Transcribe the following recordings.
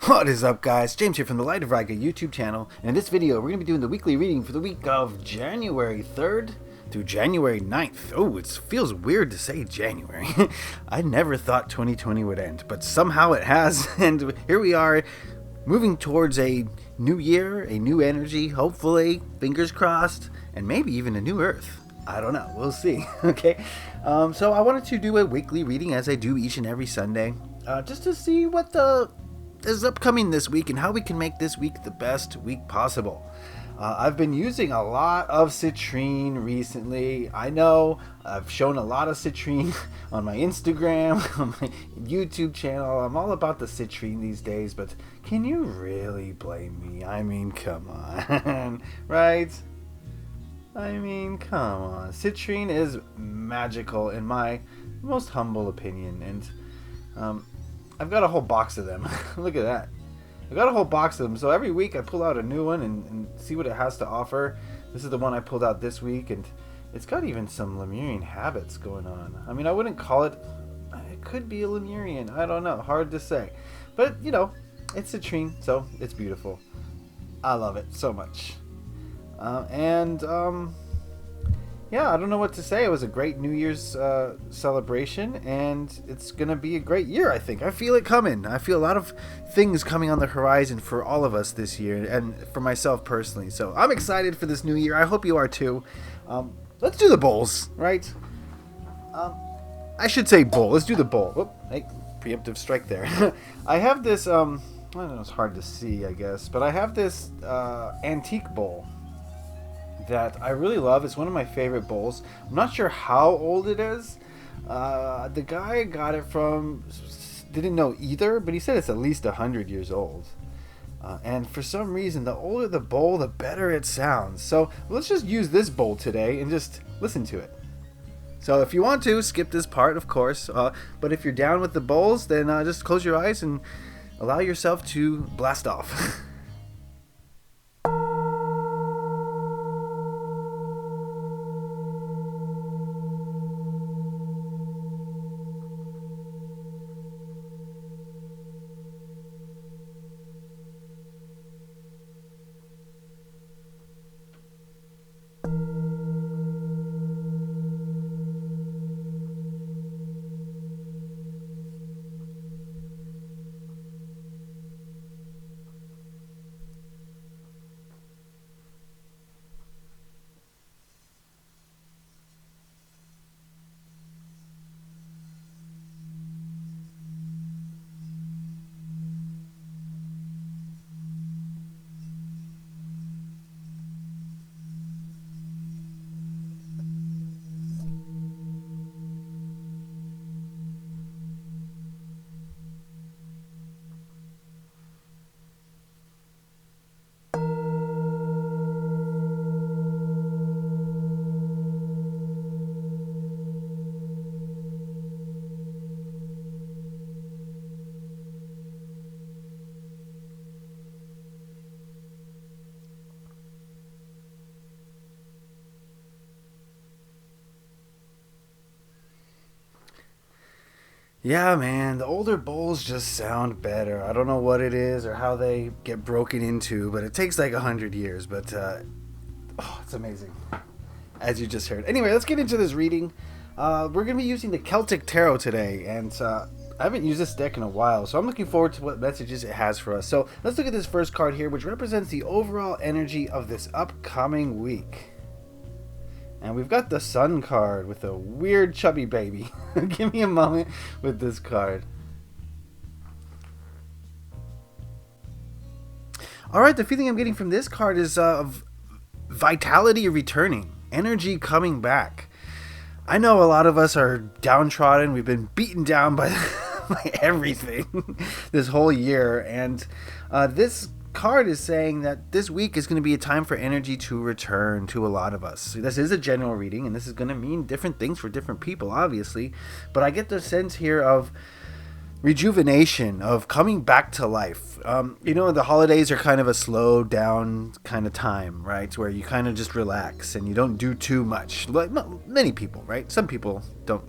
What is up, guys? James here from the Light of Riga YouTube channel, and in this video we're going to be doing the weekly reading for the week of January 3rd through January 9th. Oh, it feels weird to say January. I never thought 2020 would end, but somehow it has, and here we are moving towards a new year, a new energy, hopefully, fingers crossed, and maybe even a new Earth. I don't know, we'll see. Okay, so I wanted to do a weekly reading as I do each and every Sunday, just to see what is upcoming this week and how we can make this week the best week possible. I've been using a lot of citrine recently. I know I've shown a lot of citrine on my Instagram, on my YouTube channel. I'm all about the citrine these days, but can you really blame me? I mean, come on, right? I mean, come on. Citrine is magical in my most humble opinion, and I've got a whole box of them. Look at that. I've got a whole box of them. So every week I pull out a new one and see what it has to offer. This is the one I pulled out this week, and it's got even some Lemurian habits going on. I mean, I wouldn't call it... It could be a Lemurian. I don't know. Hard to say. But, you know, it's citrine, so it's beautiful. I love it so much. Yeah, I don't know what to say. It was a great New Year's celebration, and it's going to be a great year, I think. I feel it coming. I feel a lot of things coming on the horizon for all of us this year, and for myself personally. So I'm excited for this new year. I hope you are too. Let's do the bowls, right? I should say bowl. Let's do the bowl. Whoop, hey, preemptive strike there. I have this, I don't know, it's hard to see, I guess, but I have this antique bowl that I really love. It's one of my favorite bowls. I'm not sure how old it is. The guy I got it from didn't know either, but he said it's at least 100 years old. And for some reason, the older the bowl, the better it sounds. So let's just use this bowl today and just listen to it. So if you want to, skip this part, of course. But if you're down with the bowls, then just close your eyes and allow yourself to blast off. Yeah, man, the older bowls just sound better. I don't know what it is or how they get broken into, but it takes like 100 years. But, it's amazing, as you just heard. Anyway, let's get into this reading. We're going to be using the Celtic Tarot today, and I haven't used this deck in a while, so I'm looking forward to what messages it has for us. So let's look at this first card here, which represents the overall energy of this upcoming week. And we've got the Sun card with a weird chubby baby. Give me a moment with this card. Alright, the feeling I'm getting from this card is of vitality returning. Energy coming back. I know a lot of us are downtrodden. We've been beaten down by, by everything this whole year. And this card is saying that this week is going to be a time for energy to return to a lot of us. This is a general reading, and this is going to mean different things for different people, obviously. But I get the sense here of rejuvenation, of coming back to life. You know, the holidays are kind of a slow down kind of time, right? Where you kind of just relax and you don't do too much. Like many people, right? Some people don't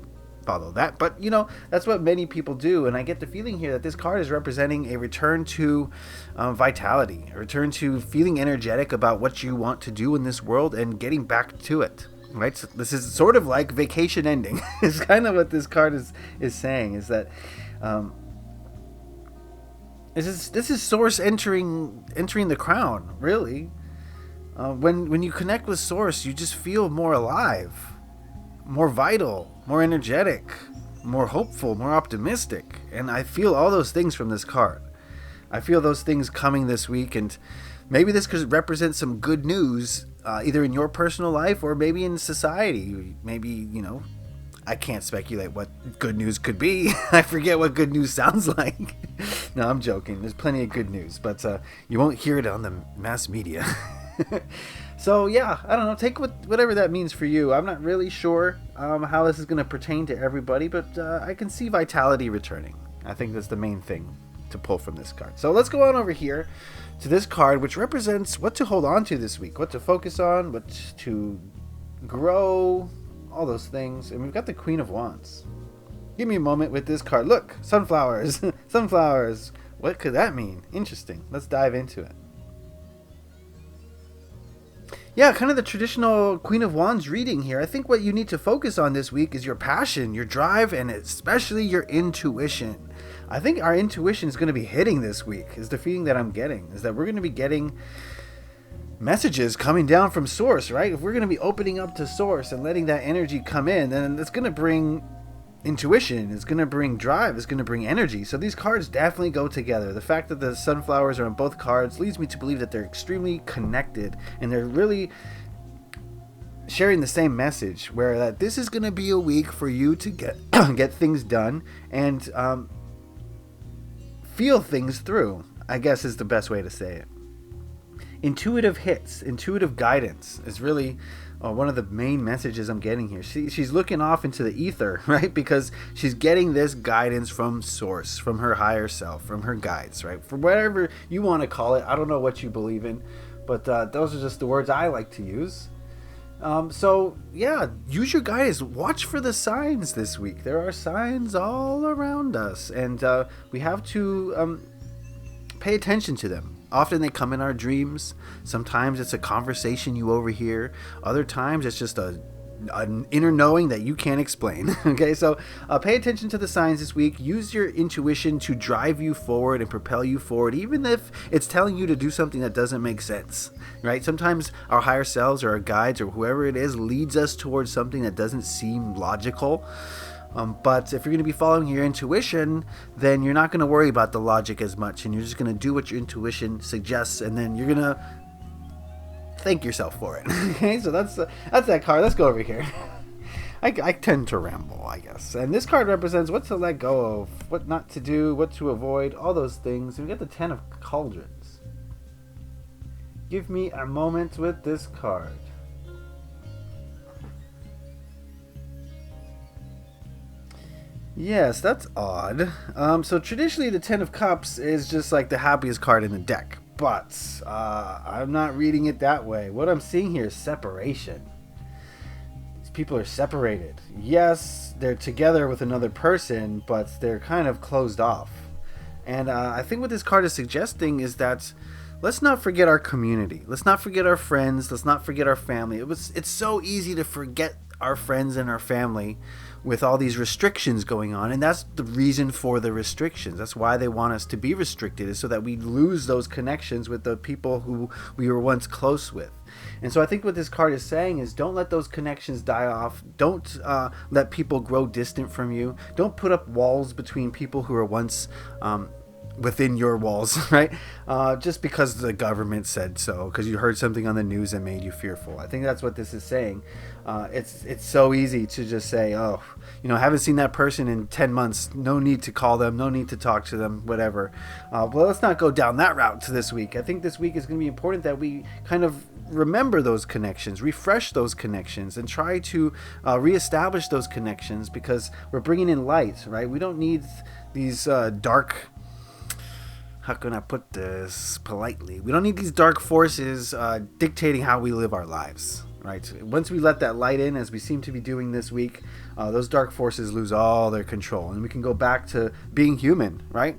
follow that. But, that's what many people do. And I get the feeling here that this card is representing a return to vitality, a return to feeling energetic about what you want to do in this world and getting back to it. Right? So this is sort of like vacation ending. It's kind of what this card is saying, is that this is Source entering the crown, really. When you connect with Source, you just feel more alive, more vital, more energetic, more hopeful, more optimistic. And I feel all those things from this card. I feel those things coming this week, and maybe this could represent some good news, either in your personal life or maybe in society. Maybe, I can't speculate what good news could be. I forget what good news sounds like. No, I'm joking. There's plenty of good news, but you won't hear it on the mass media. So yeah, I don't know. Take whatever that means for you. I'm not really sure how this is going to pertain to everybody, but I can see vitality returning. I think that's the main thing to pull from this card. So let's go on over here to this card, which represents what to hold on to this week, what to focus on, what to grow, all those things. And we've got the Queen of Wands. Give me a moment with this card. Look, sunflowers. Sunflowers. What could that mean? Interesting. Let's dive into it. Yeah, kind of the traditional Queen of Wands reading here. I think what you need to focus on this week is your passion, your drive, and especially your intuition. I think our intuition is going to be hitting this week, is the feeling that I'm getting, is that we're going to be getting messages coming down from Source, right? If we're going to be opening up to Source and letting that energy come in, then it's going to bring intuition, it's going to bring drive, it's going to bring energy. So these cards definitely go together. The fact that the sunflowers are on both cards leads me to believe that they're extremely connected, and they're really sharing the same message, where that this is going to be a week for you to get things done and feel things through, I guess is the best way to say it. Intuitive hits, intuitive guidance is really one of the main messages I'm getting here. She's looking off into the ether, right? Because she's getting this guidance from Source, from her higher self, from her guides, right? For whatever you want to call it. I don't know what you believe in, but those are just the words I like to use. So yeah, use your guidance. Watch for the signs this week. There are signs all around us, and we have to pay attention to them. Often they come in our dreams. Sometimes it's a conversation you overhear. Other times it's just an inner knowing that you can't explain. Okay, so pay attention to the signs this week. Use your intuition to drive you forward and propel you forward, even if it's telling you to do something that doesn't make sense, right? Sometimes our higher selves or our guides or whoever it is leads us towards something that doesn't seem logical. But if you're going to be following your intuition, then you're not going to worry about the logic as much, and you're just going to do what your intuition suggests, and then you're going to thank yourself for it. Okay, so that's that card. Let's go over here. I tend to ramble, I guess. And this card represents what to let go of, what not to do, what to avoid, all those things. And we got the 10 of Cauldrons. Give me a moment with this card. Yes, that's odd. So traditionally the 10 of Cups is just like the happiest card in the deck. But I'm not reading it that way. What I'm seeing here is separation. These people are separated. Yes, they're together with another person, but they're kind of closed off. And I think what this card is suggesting is that let's not forget our community. Let's not forget our friends. Let's not forget our family. It's so easy to forget our friends and our family with all these restrictions going on, and that's the reason for the restrictions. That's why they want us to be restricted, is so that we lose those connections with the people who we were once close with. And so I think what this card is saying is don't let those connections die off. Don't let people grow distant from you. Don't put up walls between people who were once within your walls, right? Just because the government said so, because you heard something on the news that made you fearful. I think that's what this is saying. It's so easy to just say, oh, haven't seen that person in 10 months. No need to call them. No need to talk to them, whatever. Well, let's not go down that route to this week. I think this week is going to be important that we kind of remember those connections, refresh those connections, and try to reestablish those connections, because we're bringing in light, right? We don't need these dark... How can I put this politely? We don't need these dark forces dictating how we live our lives. right? Once we let that light in, as we seem to be doing this week, those dark forces lose all their control, and we can go back to being human, right?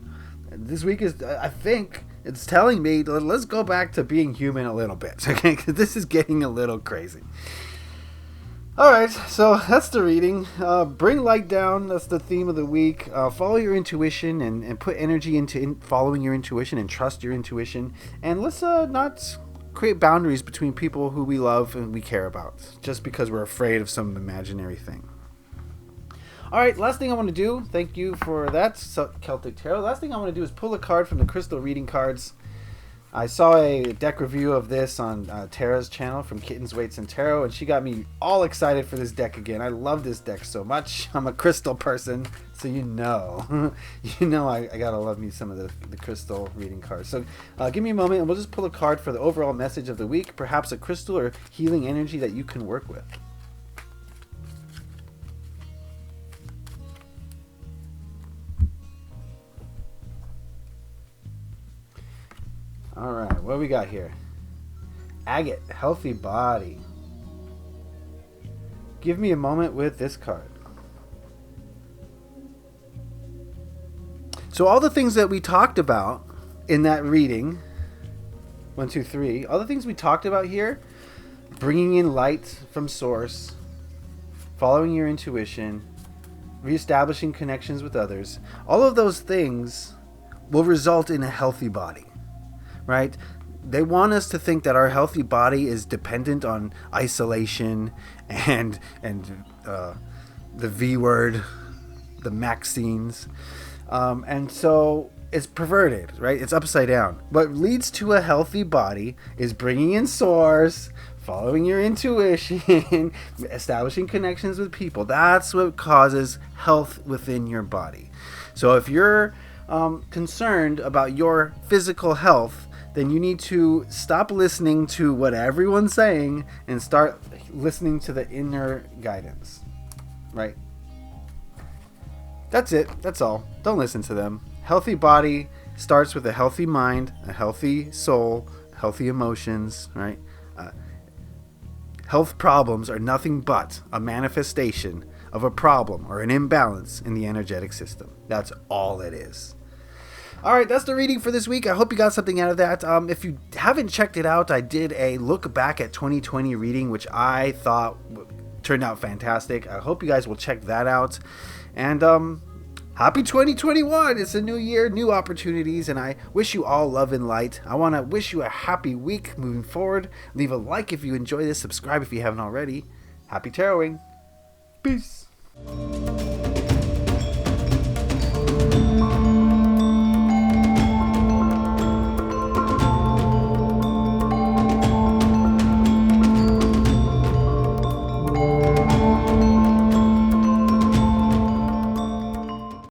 This week is, I think, it's telling me, let's go back to being human a little bit, okay? Because this is getting a little crazy. All right, so that's the reading. Bring light down. That's the theme of the week. Follow your intuition and put energy into following your intuition and trust your intuition. And let's not create boundaries between people who we love and we care about just because we're afraid of some imaginary thing. All right, last thing I want to do, thank you for that, Celtic Tarot. Last thing I want to do is pull a card from the Crystal Reading Cards. I saw a deck review of this on Tara's channel from Kittens, Weights, and Tarot, and she got me all excited for this deck again. I love this deck so much. I'm a crystal person, so you know. I gotta love me some of the crystal reading cards. So give me a moment, and we'll just pull a card for the overall message of the week, perhaps a crystal or healing energy that you can work with. All right, what do we got here? Agate, healthy body. Give me a moment with this card. So all the things that we talked about in that reading, 1, 2, 3, all the things we talked about here, bringing in light from source, following your intuition, reestablishing connections with others, all of those things will result in a healthy body. Right? They want us to think that our healthy body is dependent on isolation and the V word, the Maximes, and so it's perverted, right? It's upside down. What leads to a healthy body is bringing in source, following your intuition, establishing connections with people. That's what causes health within your body. So if you're concerned about your physical health, then you need to stop listening to what everyone's saying and start listening to the inner guidance, right? That's it. That's all. Don't listen to them. Healthy body starts with a healthy mind, a healthy soul, healthy emotions, right? Health problems are nothing but a manifestation of a problem or an imbalance in the energetic system. That's all it is. All right, that's the reading for this week. I hope you got something out of that. If you haven't checked it out, I did a look back at 2020 reading, which I thought turned out fantastic. I hope you guys will check that out. And happy 2021. It's a new year, new opportunities, and I wish you all love and light. I want to wish you a happy week moving forward. Leave a like if you enjoy this. Subscribe if you haven't already. Happy taroting. Peace.